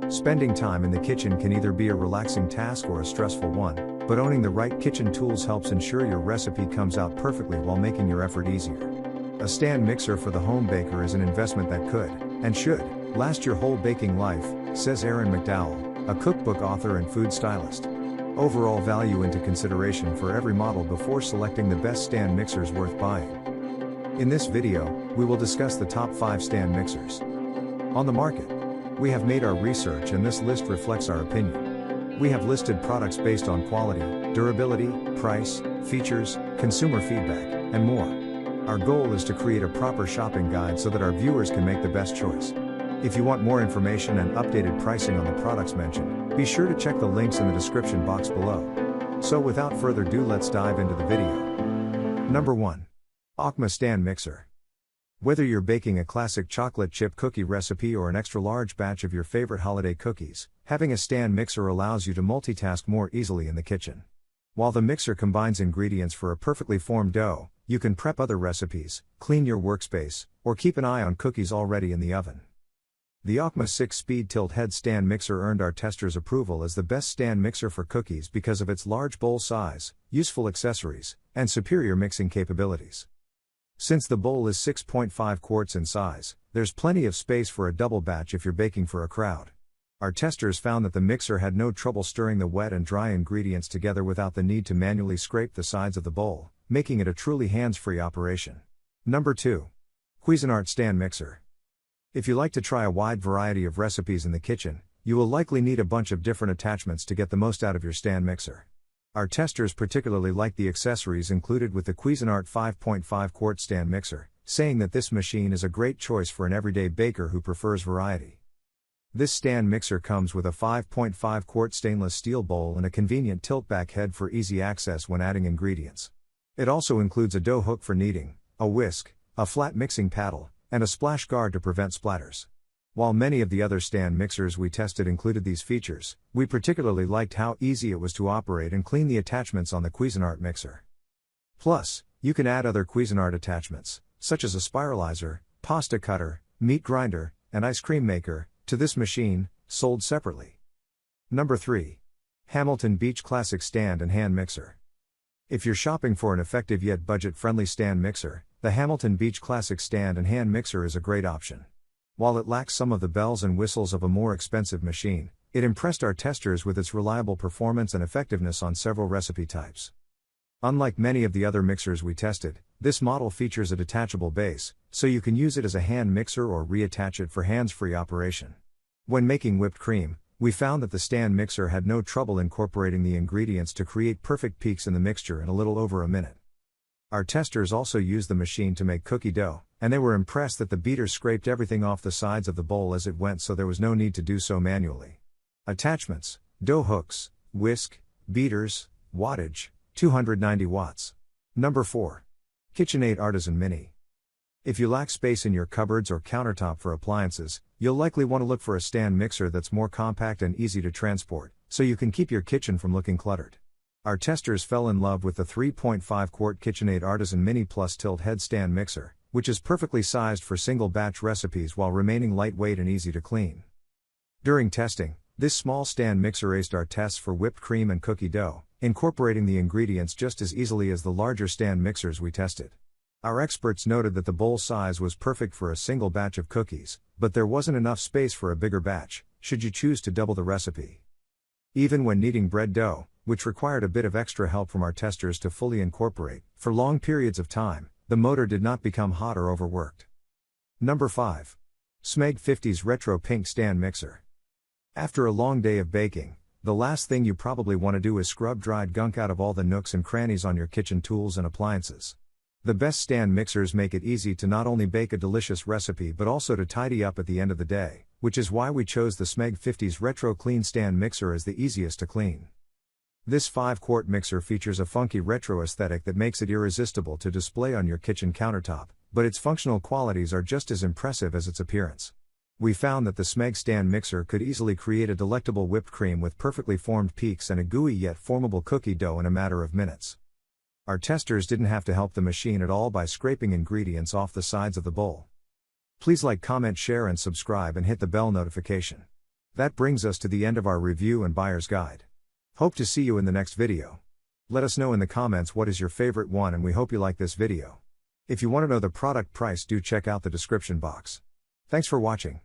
Spending time in the kitchen can either be a relaxing task or a stressful one, but owning the right kitchen tools helps ensure your recipe comes out perfectly while making your effort easier. A stand mixer for the home baker is an investment that could, and should, last your whole baking life, says Erin McDowell, a cookbook author and food stylist. Overall value into consideration for every model before selecting the best stand mixers worth buying. In this video, we will discuss the top 5 stand mixers on the market. We have made our research and this list reflects our opinion. We have listed products based on quality, durability, price, features, consumer feedback, and more. Our goal is to create a proper shopping guide so that our viewers can make the best choice. If you want more information and updated pricing on the products mentioned, be sure to check the links in the description box below. So without further ado, let's dive into the video. Number 1. Acma Stand Mixer. Whether you're baking a classic chocolate chip cookie recipe or an extra large batch of your favorite holiday cookies, having a stand mixer allows you to multitask more easily in the kitchen. While the mixer combines ingredients for a perfectly formed dough, you can prep other recipes, clean your workspace, or keep an eye on cookies already in the oven. The Acma 6-speed tilt-head stand mixer earned our testers' approval as the best stand mixer for cookies because of its large bowl size, useful accessories, and superior mixing capabilities. Since the bowl is 6.5 quarts in size, there's plenty of space for a double batch if you're baking for a crowd. Our testers found that the mixer had no trouble stirring the wet and dry ingredients together without the need to manually scrape the sides of the bowl, making it a truly hands-free operation. Number 2. Cuisinart Stand Mixer. If you like to try a wide variety of recipes in the kitchen, you will likely need a bunch of different attachments to get the most out of your stand mixer. Our testers particularly like the accessories included with the Cuisinart 5.5 quart stand mixer, saying that this machine is a great choice for an everyday baker who prefers variety. This stand mixer comes with a 5.5 quart stainless steel bowl and a convenient tilt-back head for easy access when adding ingredients. It also includes a dough hook for kneading, a whisk, a flat mixing paddle, and a splash guard to prevent splatters. While many of the other stand mixers we tested included these features, we particularly liked how easy it was to operate and clean the attachments on the Cuisinart mixer. Plus, you can add other Cuisinart attachments, such as a spiralizer, pasta cutter, meat grinder, and ice cream maker, to this machine, sold separately. Number 3. Hamilton Beach Classic Stand and Hand Mixer. If you're shopping for an effective yet budget-friendly stand mixer, the Hamilton Beach Classic Stand and Hand Mixer is a great option. While it lacks some of the bells and whistles of a more expensive machine, it impressed our testers with its reliable performance and effectiveness on several recipe types. Unlike many of the other mixers we tested, this model features a detachable base, so you can use it as a hand mixer or reattach it for hands-free operation. When making whipped cream, we found that the stand mixer had no trouble incorporating the ingredients to create perfect peaks in the mixture in a little over a minute. Our testers also used the machine to make cookie dough, and they were impressed that the beater scraped everything off the sides of the bowl as it went, so there was no need to do so manually. Attachments: dough hooks, whisk, beaters, wattage, 290 watts. Number 4. KitchenAid Artisan Mini. If you lack space in your cupboards or countertop for appliances, you'll likely want to look for a stand mixer that's more compact and easy to transport, so you can keep your kitchen from looking cluttered. Our testers fell in love with the 3.5 quart KitchenAid Artisan Mini Plus Tilt Head Stand Mixer, which is perfectly sized for single batch recipes while remaining lightweight and easy to clean. During testing, this small stand mixer aced our tests for whipped cream and cookie dough, incorporating the ingredients just as easily as the larger stand mixers we tested. Our experts noted that the bowl size was perfect for a single batch of cookies, but there wasn't enough space for a bigger batch, should you choose to double the recipe. Even when kneading bread dough, which required a bit of extra help from our testers to fully incorporate, for long periods of time, the motor did not become hot or overworked. Number 5. Smeg 50's Retro Pink Stand Mixer. After a long day of baking, the last thing you probably want to do is scrub dried gunk out of all the nooks and crannies on your kitchen tools and appliances. The best stand mixers make it easy to not only bake a delicious recipe but also to tidy up at the end of the day, which is why we chose the Smeg 50's Retro Clean Stand Mixer as the easiest to clean. This 5-quart mixer features a funky retro aesthetic that makes it irresistible to display on your kitchen countertop, but its functional qualities are just as impressive as its appearance. We found that the Smeg stand mixer could easily create a delectable whipped cream with perfectly formed peaks and a gooey yet formable cookie dough in a matter of minutes. Our testers didn't have to help the machine at all by scraping ingredients off the sides of the bowl. Please like, comment, share and subscribe and hit the bell notification. That brings us to the end of our review and buyer's guide. Hope to see you in the next video. Let us know in the comments what is your favorite one, and we hope you like this video. If you want to know the product price, do check out the description box. Thanks for watching.